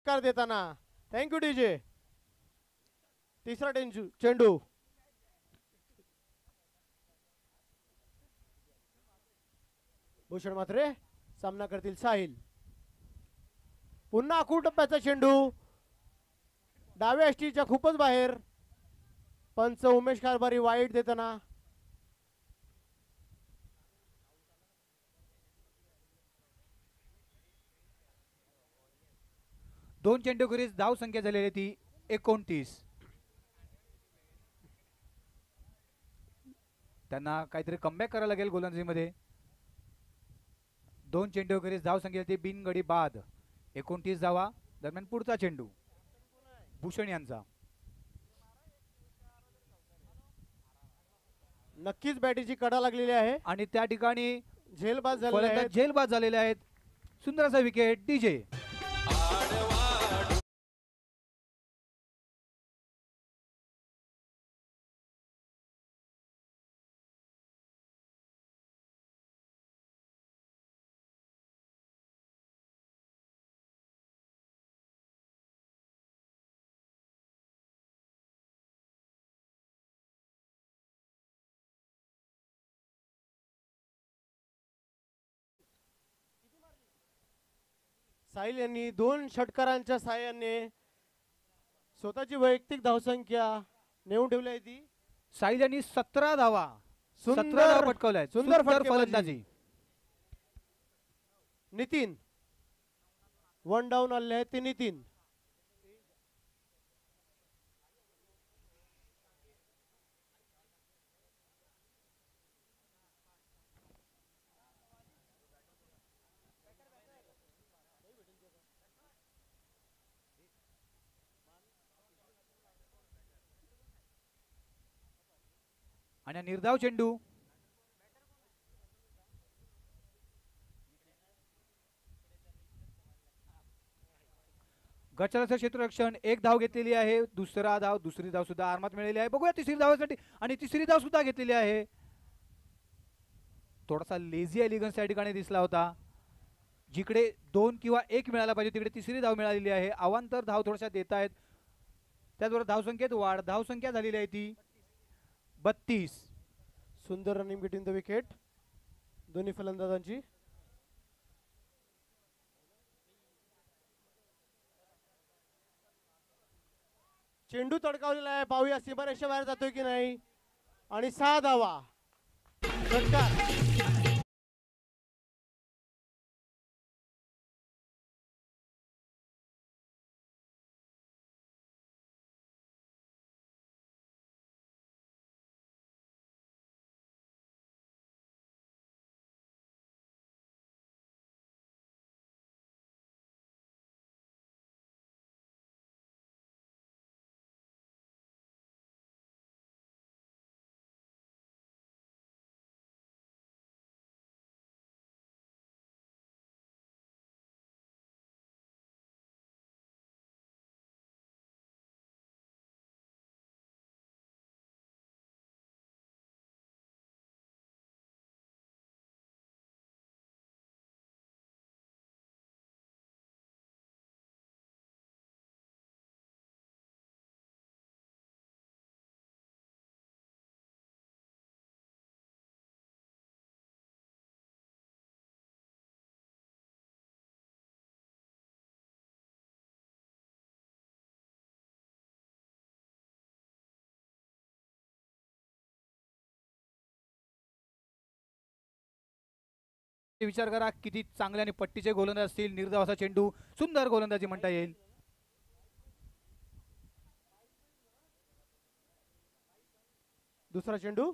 कर देताना thank you DJ. तिसरा चेंडू भूषण म्हात्रे सामना करतील साहिल. पुन्हा आखूड टप्प्याचा चेंडू डाव्या एसटीच्या खूपच बाहेर. पंच उमेश कारभारी वाईट देताना. दोन चेंडूखेरीज धाव संख्या झालेली ती 29. त्यांना काहीतरी कमबॅक करायला लागेल गोलंदाजीमध्ये. दोन चेंडूखेरीज धाव संख्या ती बिनगडी बाद 29 धावा. दरम्यान पुढचा चेंडू भूषण यांचा. नक्कीच बॅटीची कडा लागलेली आहे आणि त्या ठिकाणी झेलबाज झालेले आहेत. सुंदर असा विकेट डीजे. साहिल यांनी 2 षटकारांच्या साहाय्याने स्वतःची वैयक्तिक धावसंख्या नेऊन ठेवली आहे. ती साहिल यांनी 17 धावा पटकवल्या. सुंदर फलंदाजी. नितीन 1 डाऊन आले आहेत ते नितीन. आणि निर्धाव चेंडू गच्चरचं क्षेत्ररक्षण. एक धाव घेतलेली आहे. दुसरी धाव सुद्धा आरामात मिळालेली आहे. बघूया तिसरी धावासाठी. आणि तिसरी धाव सुद्धा घेतलेली आहे. थोडासा लेझी एलिगन्स त्या ठिकाणी दिसला होता. जिकडे 2 किंवा 1 मिळाला पाहिजे तिकडे तिसरी धाव मिळालेली आहे. अवांतर धाव थोड्याशा देत आहेत. त्याचबरोबर धावसंख्येत वाढ. धावसंख्या झालेली आहे ती 32. सुंदर रनिंग बिटवीन द विकेट दोन्ही फलंदाजांची. चेंडू तडकावलेला आहे. पाहूया सीमारेषा बाहेर जातोय की नाही. आणि 6 धावा. षटकार विचार करा किती चांगले आणि पट्टीचे गोलंदाज असतील. निर्धाव असा चेंडू. सुंदर गोलंदाजी म्हणता येईल. दुसरा चेंडू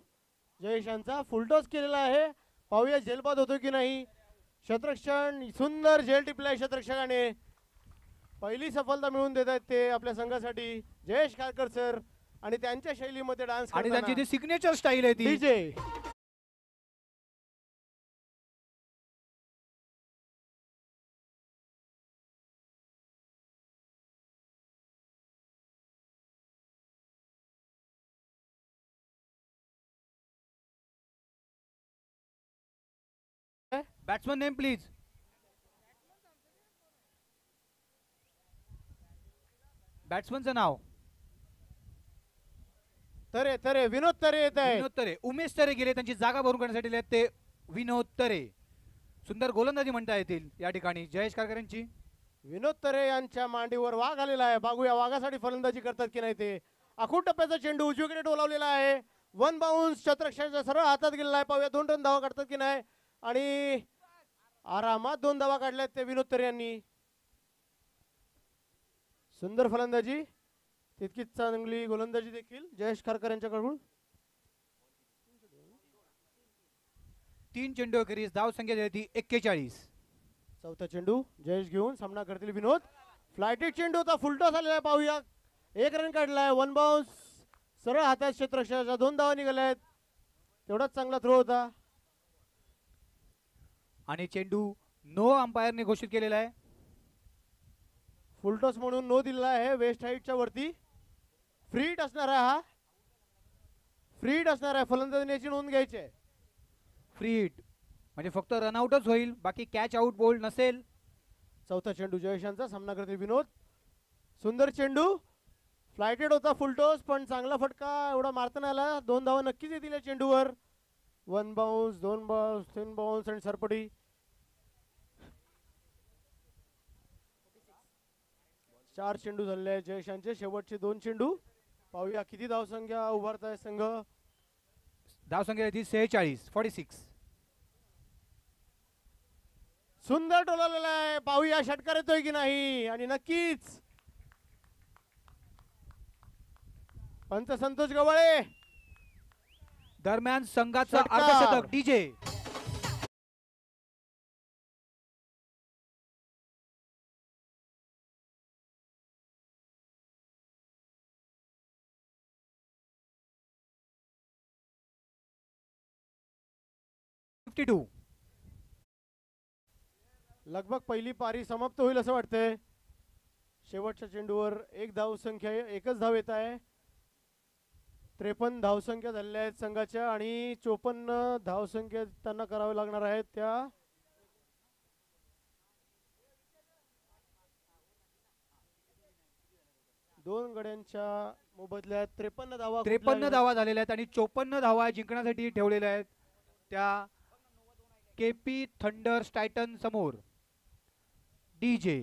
जयेश यांचा फुलटॉस केलेला आहे. पाहूया झेलबाद होतो की नाही. क्षेत्ररक्षण सुंदर झेल टिपलाय क्षेत्ररक्षकाने. पहिली सफलता मिळवून देत आहेत ते आपल्या संघासाठी जयेश खारकर सर. आणि त्यांच्या शैलीमध्ये डान्स आणि त्यांची ती सिग्नेचर स्टाईल आहे ती डीजे. Batsman name please. बॅट्समनचं नाव तरे तरे विनोद तरे येत आहे. विनोद तरे. उमेश तरे गेले, त्यांची जागा भरून काढण्यासाठी आले आहेत ते विनोद तरे. सुंदर गोलंदाजी म्हणता येतील या ठिकाणी जयेश कारकर यांची. विनोद तरे यांच्या मांडीवर वाघ आलेला आहे. बघूया वाघासाठी फलंदाजी करतात की नाही ते. आखूड टप्प्याचा चेंडू उजवीकडे डोलावलेला आहे. वन बाउन्स शतरक्षाच्या सरळ हातात गेलेला आहे. पाहूया 2 रन धावा काढतात की नाही. आणि आरामात 2 धावा काढल्यात ते विनोद तरे यांनी. सुंदर फलंदाजी, तितकीच चांगली गोलंदाजी देखील जयेश खारकर यांच्याकडून. 3 चेंडू अखेरीस धाव संख्या झाली ती 41. चौथा चेंडू जयेश घेऊन सामना करतील विनोद. फ्लायटेड चेंडू होता, फुलटॉस आलेला आहे. पाहूया 1 रन काढलाय. वन बाउन्स सरळ हातात क्षेत्ररक्षकाच्या 2 धावा निघाल्या आहेत. तेवढाच चांगला थ्रो होता. आणि चेंडू नो अंपायरने घोषित केलेला आहे. फुलटॉस म्हणून नो दिलेला आहे. वेस्ट हाईटच्या वरती फ्री हिट असणार आहे. हा फ्री हिट असणार आहे. फलंदाजीची नोंद घ्यायची आहे. फ्री हिट म्हणजे फक्त रनआउटच होईल, बाकी कॅच आउट बोल्ड नसेल. चौथा चेंडू जयेशांचा सामना करतील विनोद. सुंदर चेंडू फ्लायटेड होता फुलटॉस, पण चांगला फटका एवढा मारता नाही आला. 2 धावा नक्कीच येतील या चेंडूवर. 1 बाउन्स 2 बाउन्स 3 बाउन्स आणि सरपटी. 4 चेंडू झालेले आहेत जयेशांचे. शेवटचे 2 चेंडू. पाहूया किती धावसंख्या उभारताय संघ. धाव संख्या ती 46. सुंदर टोलावलेला आहे. पाहूया षटकार येतोय की नाही. आणि नक्कीच पंच संतोष गवळे. दरम्यान संघाचं षटकार. अर्धशतक डीजे. लगभग पहिली पारी समाप्त होईल असं वाटतंय. शेवटच्या चेंडूवर 1 धाव संख्या, एकच धाव येत आहे. 53 धावसंख्या झालेल्या आहेत संघाच्या आणि 54 धावसंख्या त्यांना कराव्या लागणार आहेत. त्या 2 गड्यांच्या मोबदल्यात 53 धावा. 53 धावा झालेल्या आहेत आणि 54 धावा जिंकण्यासाठी ठेवलेल्या आहेत त्या केपी थंडर टायटन समोर. डीजे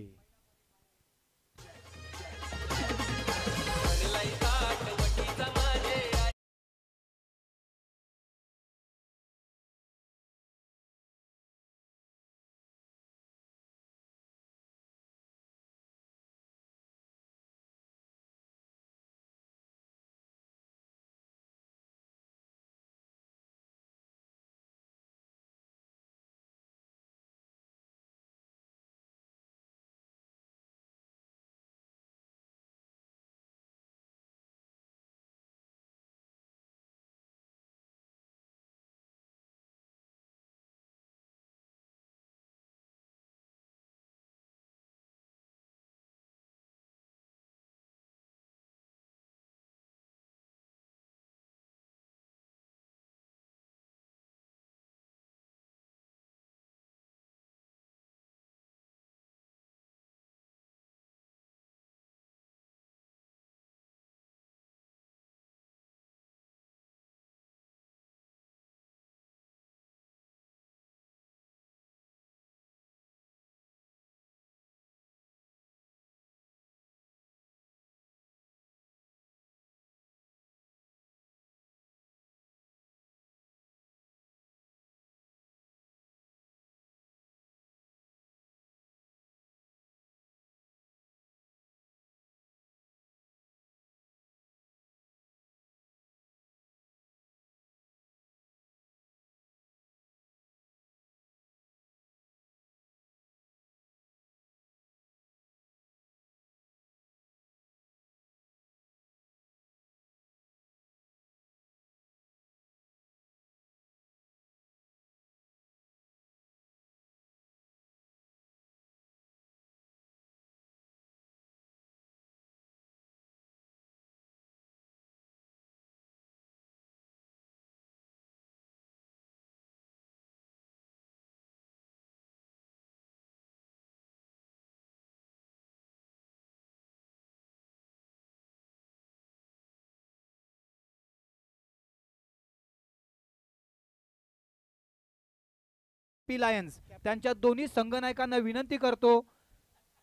पी लायन्स त्यांच्या दोन्ही संघनायकांना विनंती करतो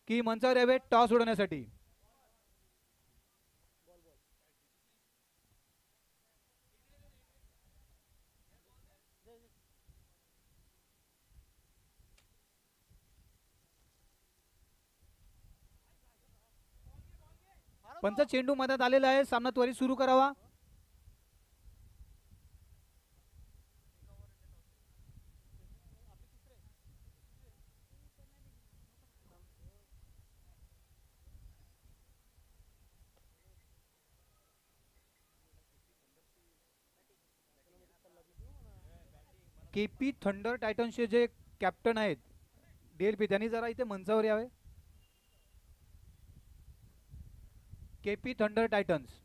की मंचावर यावे टॉस उडवण्यासाठी. पंच चेंडू मध्यात आलेला आहे. सामना त्वरित सुरू करावा. केपी थंडर टायटन्सचे जे कॅप्टन आहेत डीएलपी त्यांनी जरा इथे मंचावर यावे. KP thunder titans.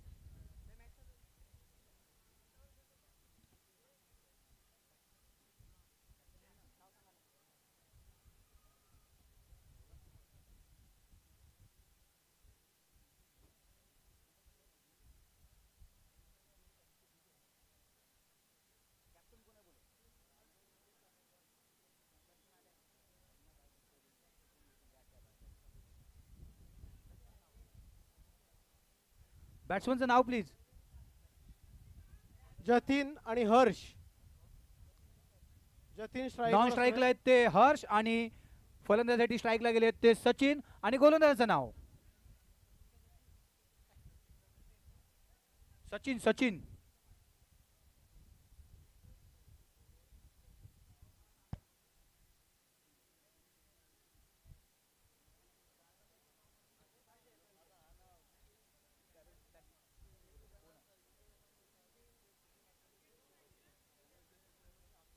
बॅट्समनचं नाव प्लीज. जतीन आणि हर्ष. जतीन नॉन स्ट्राईकला आहेत ते हर्ष आणि फलंदाजासाठी स्ट्राईकला गेले ते सचिन आणि गोलंदाजाचं नाव सचिन. सचिन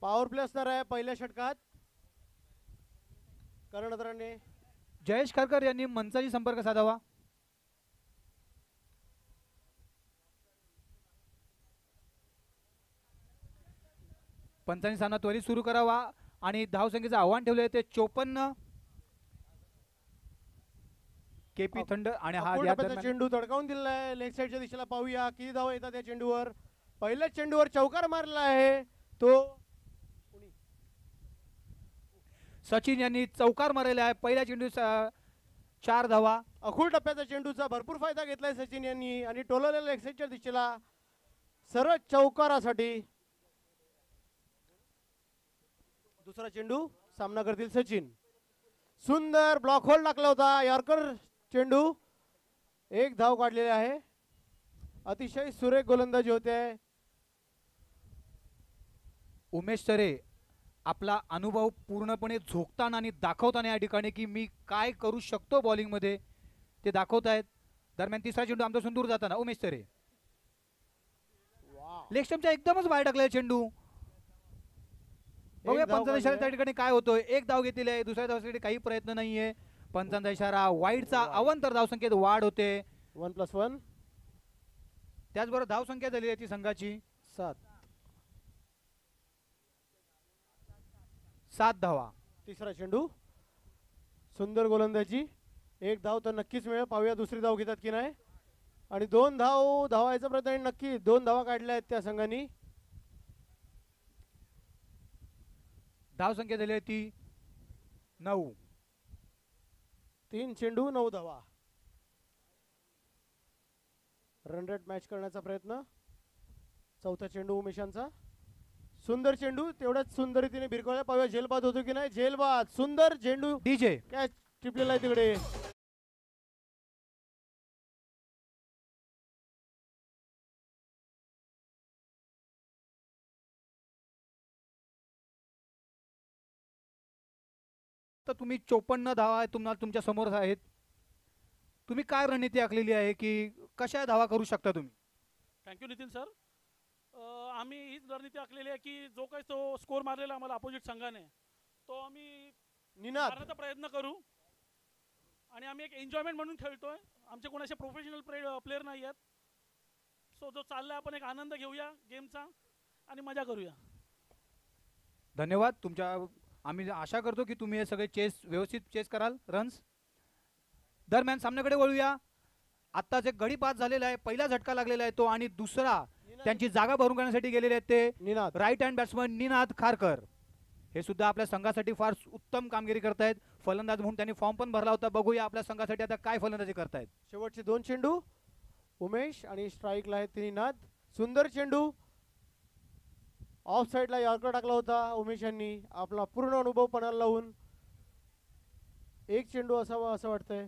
पॉवर प्ले असणार आहे पहिल्या षटकात. कर्णधाराने जयेश खारकर यांनी मंचाशी संपर्क साधावा. पंचांनी सामना त्वरित सुरू करावा आणि धावसंख्येचं आव्हान ठेवले ते 54. केपी थंडर आणि हा या दरम्यान चेंडू तडकावून दिलेला आहे लेग साईडच्या दिशेला. पाहूया किती धावा येतात त्या चेंडूवर. पहिल्याच चेंडूवर चौकार मारला आहे तो सचिन यांनी चौकार मारलेला आहे. पहिल्या चेंडू 4 धावा. अखूळ टप्प्याचा चेंडूचा भरपूर फायदा घेतलाय सचिन यांनी आणि टोलवलेल्या लेग साईडच्या दिशेला सरळ चौकारासाठी. दुसरा चेंडू सामना करतील सचिन. सुंदर ब्लॉक होल टाकला होता यॉर्कर चेंडू. 1 धाव काढलेली आहे. अतिशय सुरेख गोलंदाजी होते. उमेश सरे आपला अनुभव पूर्णपणे झोकताना आणि दाखवताना या ठिकाणी की मी काय करू शकतो बॉलिंग मध्ये ते दाखवत आहेत. दरम्यान तिसरा चेंडू आमचा दूर जाताना उमेश सरे लेग स्टंपच्या एकदमच बाहेर टाकलेला चेंडू. बघूया पंचांचा इशारा त्या ठिकाणी काय होतोय. 1 धाव घेतलेली आहे. दुसऱ्या धावसाठी काही प्रयत्न नाहीये. पंचांचा इशारा वाईडचा अवांतर धावसंख्येत वाढ होते 1+1. त्याचबरोबर धावसंख्या झाली आहे ती संघाची 7 धावा. तिसरा चेंडू सुंदर गोलंदाजी. 1 धाव तर नक्कीच मिळेल. पाहूया दुसरी धाव घेतात की नाही. आणि 2 धाव धावायचा प्रयत्न आणि नक्की 2 धावा काढल्या आहेत त्या संघाने. धावसंख्या झाली आहे ती 9. 3 चेंडू 9 धावा. रन रेट मॅच करण्याचा प्रयत्न. चौथा चेंडू उमेशांचा. सुंदर चेंडू तेवढ्याच सुंदर रीतीने भिरकवला. पाहूया झेलबाद होतो की नाही. झेलबाद सुंदर चेंडू डीजे कॅच टिपलेला आहे तिकडे. तर तुम्ही 54 धावा तुम्हाला तुमच्या समोर आहेत. तुम्ही काय रणनीती आखलेली आहे की कशा धावा करू शकता तुम्ही. Thank you Nitin sir. आम्ही हीच रणनीती आखलेली आहे की जो काही तो स्कोर मारलेला आम्हाला अपोजिट संघाने तो आम्ही मारण्याचा प्रयत्न करू. आणि आम्ही एक एन्जॉयमेंट म्हणून खेळतोय. आमचे कोणाचे प्रोफेशनल प्लेयर नाही आहेत. सो जो चाललाय आपण एक आनंद घेऊया गेमचा आणि मजा करूया. धन्यवाद तुमच्या. आम्ही आशा करतो की तुम्ही हे सगळे चेस व्यवस्थित चेस कराल रन्स. दरम्यान सामन्याकडे वळूया. आत्ताच एक गडी पास झालेला आहे. पहिला झटका लागलेला आहे तो आणि दुसरा त्यांची जागा भरून करण्यासाठी गेलेले आहेत ते right hand batsman Ninad Kharkar. हे सुद्धा आपल्या संघासाठी फार उत्तम कामगिरी करतायत. फलंदाज म्हणून त्यांनी फॉर्म पण भरला होता. बघूया आपल्या संघासाठी आता काय फलंदाजी करतायत. शेवटचे 2 चेंडू उमेश आणि स्ट्राईकला आहेत तिन्ही नाद. सुंदर चेंडू ऑफ साईडला यॉर्कर टाकला होता उमेश यांनी आपला पूर्ण अनुभव पणाला लावून. एक चेंडू असावा असं वाटतंय.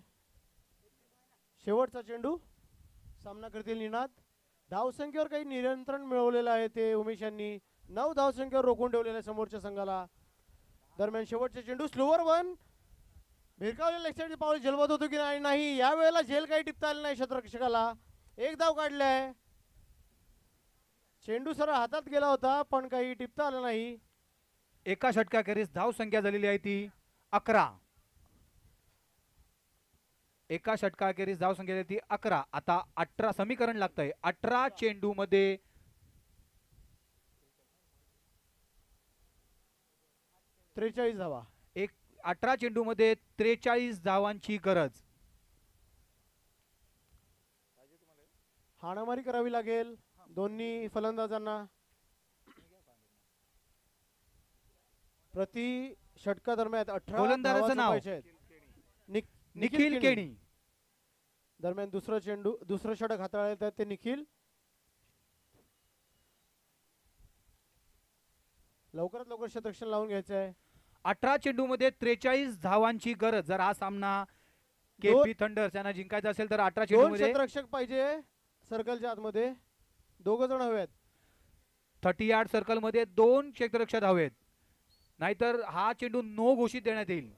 शेवटचा चेंडू सामना करतील निनाद. धावसंख्येवर काही नियंत्रण मिळवलेलं आहे ते उमेश यांनी. 9 धावसंख्येवर रोखून ठेवलेलं आहे समोरच्या संघाला. दरम्यान शेवटचा चेंडू स्लोवर वन भिरकावलेला लेग साईड पाऊल झेलवत होतो की नाही. यावेळेला झेल काही टिपता आली नाही क्षेत्ररक्षकाला. एक धाव काढलाय. चेंडू सरळ हातात गेला होता पण काही टिपता आलं नाही. एका षटकाखेरीज धाव संख्या झालेली आहे ती 11. एका षटकाखेरीज धाव संख्या झाली ती 11. आता 18 समीकरण लागतंय. 18 चेंडू मध्ये 43 धावा. 18 चेंडू मध्ये 43 धावांची गरज. हाणामारी करावी लागेल दोन्ही फलंदाजांना. प्रति षटका दरम्यान 18 गोलंदाजाचं नाव निखिल केणी. दरम्यान दुसरं षटक हाताळत आहेत ते निखिल. लवकरात लवकर क्षेत्ररक्षण लावून घ्यायचं आहे. 18 चेंडू मध्ये 43 धावांची गरज. जर हा सामना केपी थंडर्स यांना जिंकायचा असेल तर 18 चेंडू 2 मध्ये क्षेत्ररक्षक पाहिजे सर्कलच्या आतमध्ये. 2 जण हवेत. 30 यार्ड सर्कल मध्ये 2 क्षेत्ररक्षक हवेत. नाहीतर हा चेंडू नो घोषित देण्यात येईल.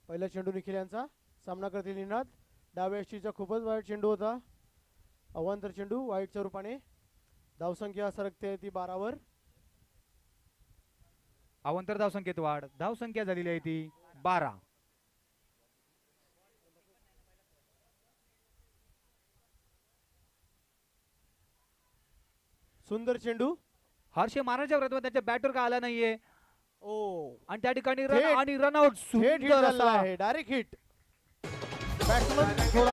पहिला चेंडू निखिल यांचा. सामना करतील निनाद. डाव्या यष्टीचा खूपच वाईट चेंडू होता. अवांतर चेंडू वाईटच्या रूपाने. धावसंख्या सरकते ती 12 वर. अवांतर धावसंख्येत वाढ. धावसंख्या झालेली आहे ती 12. सुंदर चेंडू. हर्षे मारण्याच्या प्रयत्नात त्याच्या बॅटवर का आला नाहीये ओ आणि त्या ठिकाणी थेट- आणि रनआउट. थेट हिट झालेला आहे. Direct hit. बॅट्समन थोडा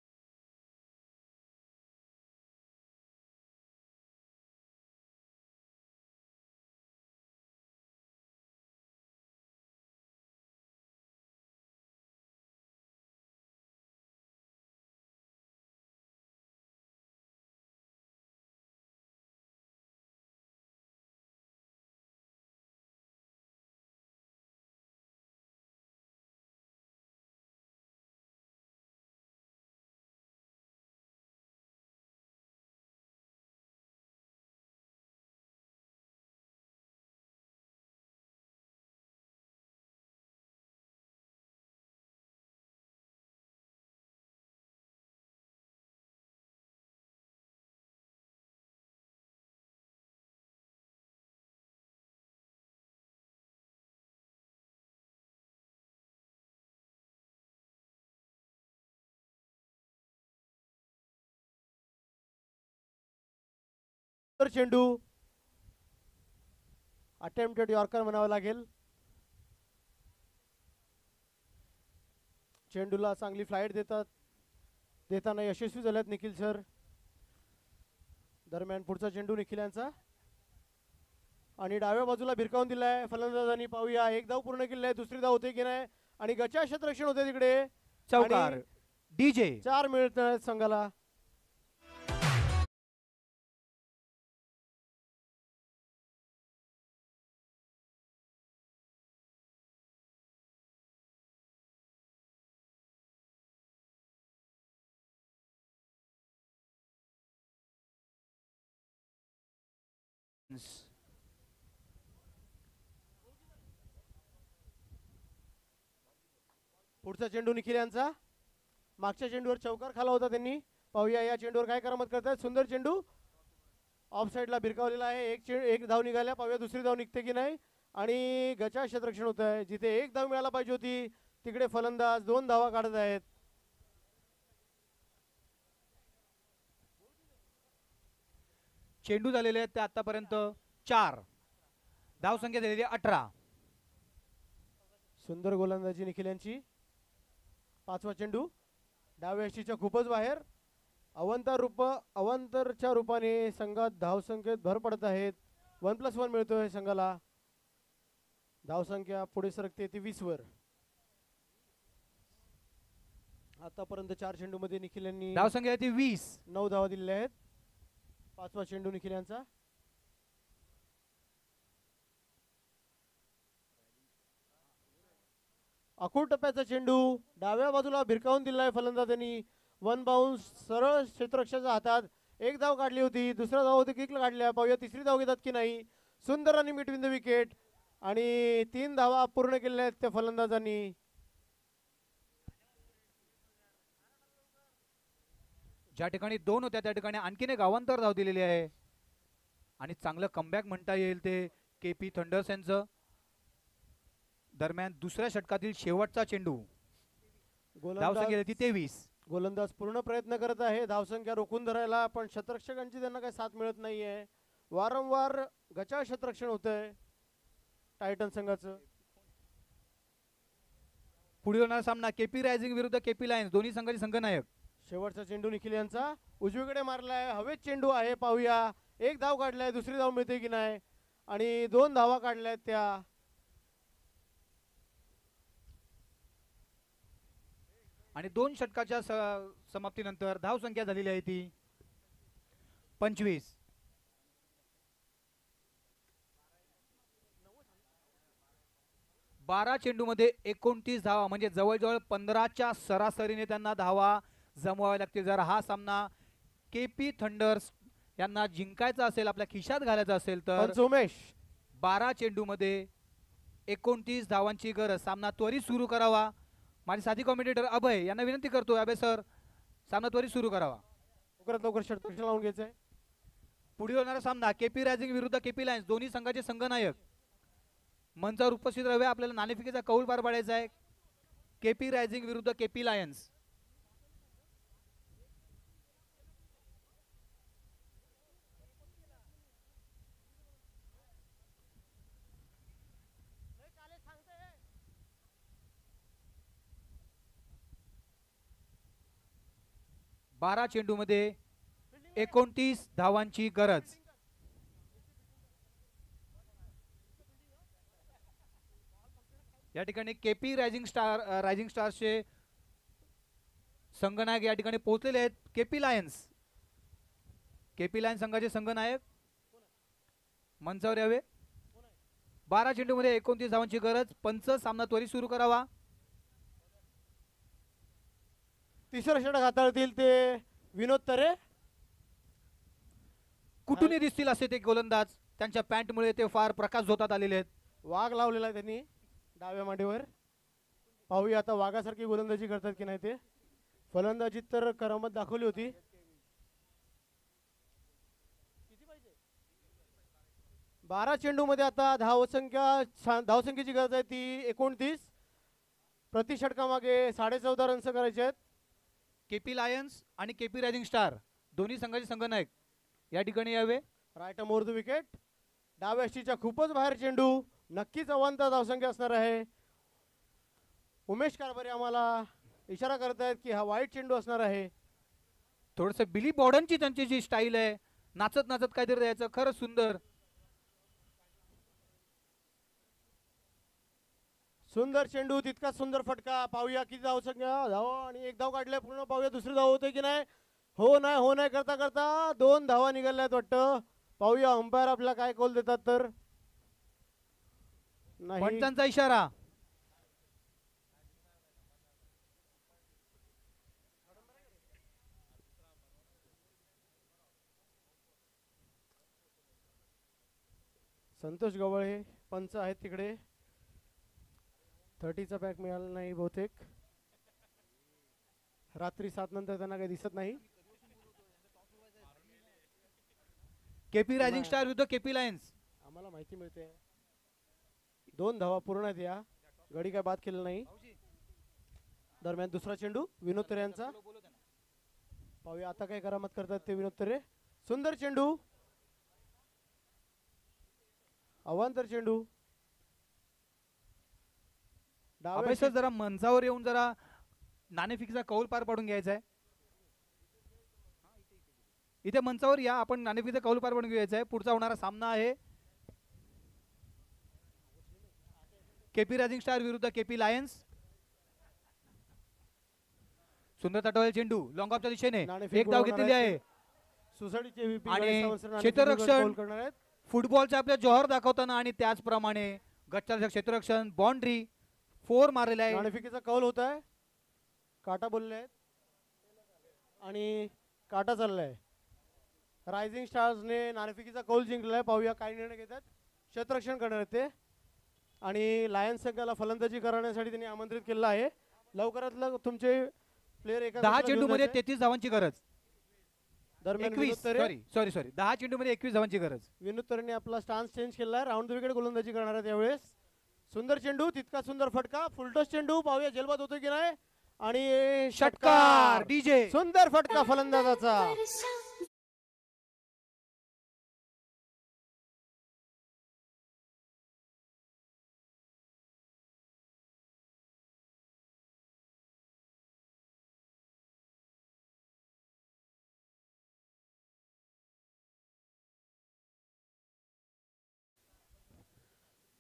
चेंडू. अटेम्प्टेड यॉर्कर म्हणावं लागेल. चेंडूला चांगली फ्लाईट देताना यशस्वी झाल्यात निखिल सर. दरम्यान पुढचा चेंडू निखिल यांचा आणि डाव्या बाजूला भिरकावून दिलाय फलंदाजांनी. पाहूया. 1 धाव पूर्ण केली आहे. दुसरी धाव होते की नाही आणि गचा क्षेत्ररक्षण होते तिकडे. चौकार. डीजे 4 मिळत आहेत संघाला. पुढचा चेंडू निखिल यांचा. मागच्या चेंडूवर चौकार खाला होता त्यांनी. पाहूया या चेंडूवर काय करामत करतात. सुंदर चेंडू ऑफ साईडला भिरकावलेला आहे. एक धाव निघाल्या. पाहूया दुसरी धाव निघते की नाही आणि गचा क्षेत्ररक्षण होत आहे. जिथे 1 धाव मिळायला पाहिजे होती तिकडे फलंदाज 2 धावा काढत आहेत. चेंडू झालेले आहेत ते आतापर्यंत 4. धावसंख्या झालेली 18. सुंदर गोलंदाजी निखिल यांची. 5वा चेंडू डाव्या यष्टीच्या खूपच बाहेर. अवंतरच्या रूपाने संघात धावसंख्येत भर पडत आहेत. 1+1 मिळतोय संघाला. धावसंख्या पुढे सरकते ती 20 वर. आतापर्यंत 4 चेंडू मध्ये निखिल यांनी धावसंख्या आहे ती 20. 9 धावा दिलेल्या आहेत. 5वा चेंडू निखिल यांचा. अकुट टप्प्याचा चेंडू डाव्या बाजूला भिरकावून दिलाय फलंदाजांनी. 1 बाउन्स सरळ क्षेत्ररक्षकाच्या हातात. 1 धाव काढली होती. दुसरा धाव होती किकला काढल्या. पाहूया तिसरी धाव घेतात की नाही. सुंदर रनिंग बिटवीन द विकेट आणि 3 धावा पूर्ण केलेल्या आहेत त्या फलंदाजांनी. ज्या ठिकाणी 2 होत्या त्या ठिकाणी आणखीन एक अवांतर धाव दिलेली आहे आणि चांगलं कमबॅक म्हणता येईल ते केपी थंडर्स यांचं. दरम्यान दुसऱ्या षटकातील शेवटचा चेंडू. धावसंख्या ती 23. गोलंदाज पूर्ण प्रयत्न करत आहे धावसंख्या रोखून धरायला, पण शतरक्षकांची त्यांना काही साथ मिळत नाहीये. वारंवार गचाळ शतरक्षण होतंय टायटन संघाचं. पुढील होणारा सामना केपी रायझिंग विरुद्ध केपी लायन्स, दोन्ही संघाचे संघनायक. शेवटचा चेंडू निखिल यांचा उजवीकडे मारलाय. हवेत चेंडू आहे. पाहूया 1 धाव काढलाय. दुसरी धाव मिळते की नाही आणि 2 धावा काढल्यात त्या. आणि 2 षटकाच्या समाप्तीनंतर धावसंख्या झालेली आहे ती 25. बारा चेंडूमध्ये 29 धावा म्हणजे जवळजवळ 15च्या सरासरीने त्यांना धावा जमवाव्या लागतील. जर हा सामना केपी थंडर्स यांना जिंकायचा असेल, आपल्या खिशात घालायचा असेल तर उमेश 12 चेंडूमध्ये 29 धावांची गरज. सामना त्वरित सुरू करावा. माझे साथी कॉमेंटेटर अभय यांना विनंती करतो, अभय सर सामना त्वरित सुरू करावा. लवकरात लवकर षटरक्षण लावून घ्यायचंय. पुढील होणारा सामना केपी रायझिंग विरुद्ध केपी लायन्स, दोन्ही संघाचे संघनायक. मंचावर उपस्थित राहावे. आपल्याला नाणेफेकीचा कौल पार पाडायचा आहे. केपी रायझिंग विरुद्ध केपी लायन्स. बारा चेंडूमध्ये 29 धावांची गरज. या ठिकाणी केपी रायझिंग स्टार्सचे संघनायक या ठिकाणी पोहोचलेले आहेत. केपी लायन्स संघाचे संघनायक मंचावर यावे. 12 चेंडूमध्ये 29 धावांची गरज. पंच सामना त्वरित सुरू करावा. तिसरं षटक हाताळतील ते विनोद तरे. कुठूनही दिसतील असे ते गोलंदाज. त्यांच्या पॅन्टमुळे ते फार प्रकाश झोतात आलेले आहेत. वाघ लावलेला आहे त्यांनी डाव्या मांडीवर. पाहूया आता वाघासारखी गोलंदाजी करतात की नाही ते. फलंदाजीत तर करामत दाखवली होती. बारा चेंडू मध्ये आता धावसंख्येची गरज आहे ती 29. प्रति षटकामागे 14.5 रन्स करायचे आहेत. केपी लायन्स आणि केपी रायझिंग स्टार दोन्ही संघाचे संघनायक या ठिकाणी यावे. Right more the wicket. डाव्या यष्टीच्या खूपच बाहेर चेंडू. नक्कीच अवांतर धावसंख्या असणार आहे. उमेश कारभारी आम्हाला इशारा करतायत की हा वाईट चेंडू असणार आहे. थोडस बिली बॉर्डनची त्यांची जी स्टाईल आहे, नाचत नाचत काहीतरी द्यायचं, खरंच सुंदर. सुंदर चेंडू, तितका सुंदर फटका. पाहूया किती धावसंख्या. धाव आणि 1 धाव काढले पूर्ण. पाहूया दुसरी धाव होते की नाही. हो नाही करता करता 2 धावा निघाल्यात वाटतं. पाहूया अंपायर आपल्याला काय कॉल देतात तर. नाही, पंचांचा इशारा. संतोष गवळे पंच आहेत तिकडे. 30चा पॅक मिळाला नाही बहुतेक. रात्री 7 नंतर त्यांना काही दिसत नाही. केपी रायझिंग स्टार विरुद्ध केपी लायन्स. आम्हाला माहिती मिळते 2 धावा पूर्ण आहेत. या गडी काय बाद केलं नाही. दरम्यान दुसरा चेंडू विनोद तरे यांचा. पाहूया आता काय करामत करतात ते विनोद तरे. सुंदर चेंडू, अवांतर चेंडू. डाव्या अभय सर जरा मंचावर येऊन जरा नाणेफेकीचा कौल पार पाडून घ्यायचा आहे. इथे मंचावर या, आपण नाणेफेकीचा कौल पार पाडून घ्यायचा आहे. पुढचा होणारा सामना आहे केपी रायझिंग स्टार विरुद्ध केपी लायन्स. सुंदर तटवाले चेंडू लॉंग ऑफच्या दिशेने नाणेफेक एक धाव उडवणार घेतलेली आहेत. आहे. सोसायटीचे VP आणि गणेश सावंत सर क्षेत्ररक्षण कौल करणार आहेत. फुटबॉलच्या आपल्या जॉहर दाखवताना आणि त्याचप्रमाणे गच्चारक्षक क्षेत्ररक्षण बाउंड्री 4 मारलेला आहे. नाणेफेकीचा कौल होत आहे. काटा बोलले आहेत आणि काटा चाललाय. रायझिंग स्टार्सने नाणेफेकीचा कौल जिंकलाय. पाहूया काय निर्णय घेतात. क्षेत्ररक्षण करणार आहेत ते आणि लायन्स संघाला फलंदाजी करण्यासाठी त्यांनी आमंत्रित केलेलं आहे. लवकरात तुमचे प्लेयर एका 10 चेंडू मध्ये 33 धावांची गरज. दरम्यान 21 सॉरी 10 चेंडू मध्ये 21 धावांची गरज. विनोद तरेने आपला स्टान्स चेंज केला. राऊंड द विकेट गोलंदाजी करणार आहेत यावेळेस. सुंदर चेंडू, तितका सुंदर फटका, फुलटॉस चेंडू. पाहूया जलबाद होतो की नाही आणि षटकार डीजे. सुंदर फटका फलंदाजाचा.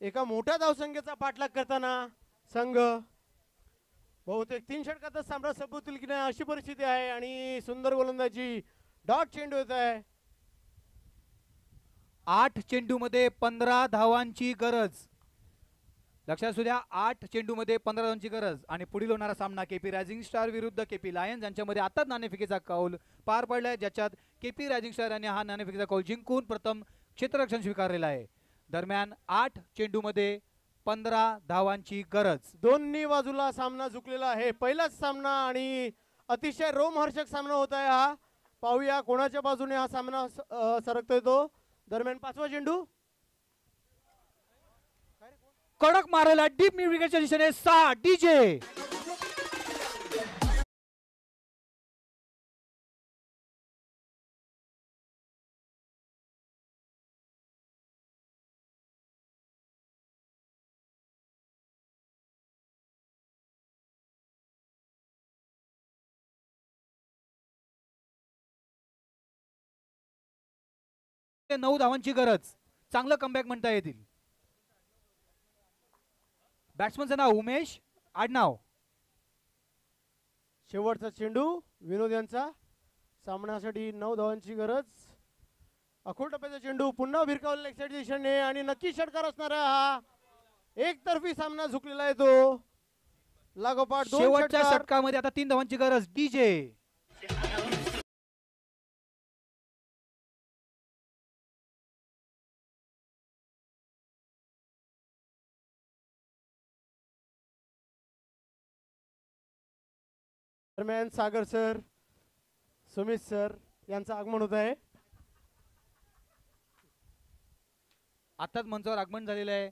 एका मोठ्या धावसंख्येचा पाठलाग करताना संघ बहुतेक 3 षटकातच सामना संपवतील की नाही अशी परिस्थिती आहे आणि सुंदर गोलंदाजी डॉट चेंडू येत आहे. 8 चेंडू मध्ये 15 धावांची गरज. लक्षात असू द्या 8 चेंडू मध्ये 15 धावांची गरज. आणि पुढील होणारा सामना केपी रायझिंग स्टार विरुद्ध केपी लायन्स यांच्यामध्ये आताच नाणेफेकीचा कौल पार पडलाय, ज्याच्यात केपी रायझिंग स्टार यांनी हा नाणेफेकीचा कौल जिंकून प्रथम क्षेत्ररक्षण स्वीकारलेला आहे. दरम्यान 8 चेंडू मध्ये 15 धावांची गरज. दोन्ही बाजूला सामना झुकलेला आहे. पहिलाच सामना आणि अतिशय रोमहर्षक सामना होत आहे हा. पाहूया कोणाच्या बाजूने हा सामना सरकतोय तो. दरम्यान 5वा चेंडू कडक मारायला डीप मिड विकेटच्या दिशेने 6 डीजे. ते 9 धावांची गरज. चांगलं कमबॅक म्हणता येतील. बॅट्समनचं नाव उमेश आडनाव. शेवटचा चेंडू विनोद यांचा. सामन्यासाठी 9 धावांची गरज. अखोल टप्प्याचा चेंडू पुन्हा भिरकावला लेग साईड दिशेने आणि नक्की षटकार असणारा हा एकतर्फी सामना झुकलेला आहे तो. लागोपाठ 2 शेवटच्या षटकार. षटकामध्ये आता 3 धावांची गरज. डीजे. दरम्यान सागर सर, सुमित सर यांचं आगमन होत आहे. आताच मंचावर आगमन झालेलं आहे.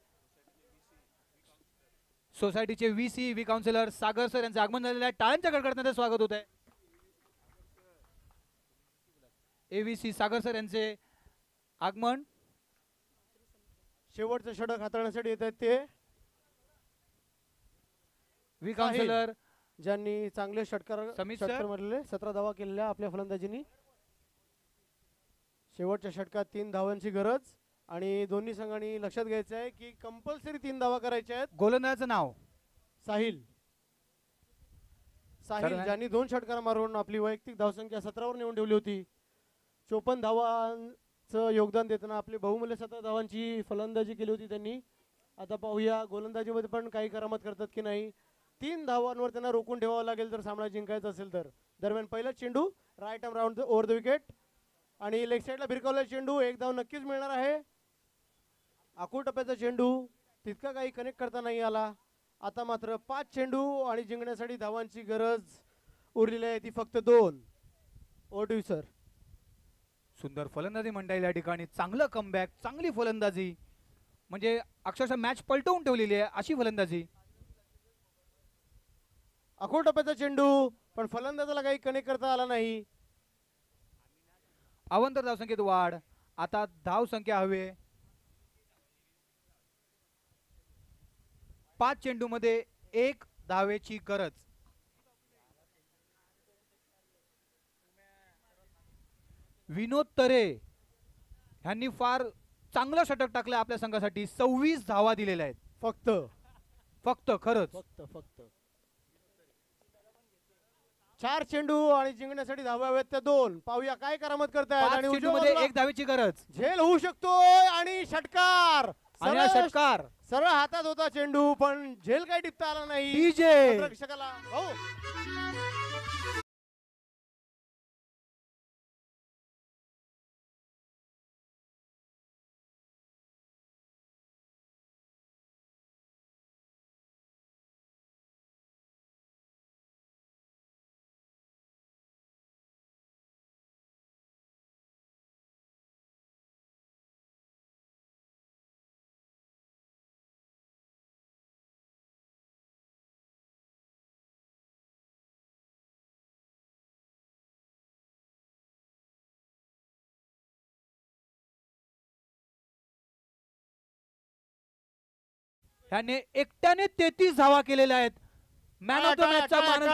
सोसायटीचे व्ही काउन्सिलर सागर सर यांचं आगमन झालेलं आहे. टाळ्यांच्या कडकडाटात स्वागत होत आहे. AVC सागर सर यांचे आगमन. शेवटचं षटक हाताळण्यासाठी येत आहेत ते व्ही काउन्सिलर ज्यांनी चांगले समीर सर. षटकार मारलेले 17 धावा केलेल्या आपल्या फलंदाजींनी. शेवटच्या षटकात 3 धावांची गरज आणि दोन्ही संघांनी लक्षात घ्यायचं आहे की कंपल्सरी 3 धावा करायच्या आहेत. गोलंदाजाचं नाव साहिल ज्यांनी 2 षटकार मारून आपली वैयक्तिक धावसंख्या 17 वर नेऊन ठेवली होती. 54 धावांचं योगदान देताना आपली बहुमूल्य 17 धावांची फलंदाजी केली होती त्यांनी. आता पाहूया गोलंदाजीमध्ये पण काही करामत करतात की नाही. 3 धावांवर त्यांना रोखून ठेवावं लागेल जर सामना जिंकायचा असेल तर. दरम्यान पहिला चेंडू right arm round over the wicket आणि लेग साईडला भिरकावलेला चेंडू. 1 धाव नक्कीच मिळणार आहे. आखूड टप्प्याचा चेंडू तितका काही कनेक्ट करता नाही आला. आता मात्र 5 चेंडू आणि जिंकण्यासाठी धावांची गरज उरलेली आहे ती फक्त 2. Over to sir. सुंदर फलंदाजी म्हणता येईल या ठिकाणी. चांगलं कमबॅक, चांगली फलंदाजी, म्हणजे अक्षरशः मॅच पलटवून ठेवलेली आहे अशी फलंदाजी. आखूड टप्प्याचा चेंडू पण फलंदाजाला काही कनेक्ट करता आला नाही. अवंतर धावसंख्येत वाढ. आता धावसंख्या हवे 5 चेंडू मध्ये 1 धावेची गरज. विनोद तरे यांनी फार चांगलं षटक टाकलं आपल्या संघासाठी. 26 धावा दिलेल्या आहेत फक्त फक्त. खरंच फक्त फक्त 4 चेंडू आणि जिंकण्यासाठी धावा हव्यात त्या 2. पाहूया काय करामत करतायत. 5 आणि उजव्या चेंडूमध्ये बाजूला 1 धावेची गरज. झेल होऊ शकतोय आणि षटकार. आणि हा षटकार सरळ हातात होता चेंडू पण झेल काही टिपता आला नाही डीजे. क्षेत्ररक्षकाला. हो त्याने एकट्याने 33 धावा केलेल्या आहेत. मॅन ऑफ द टाळ्या, मॅचचा टाळ्या, मानस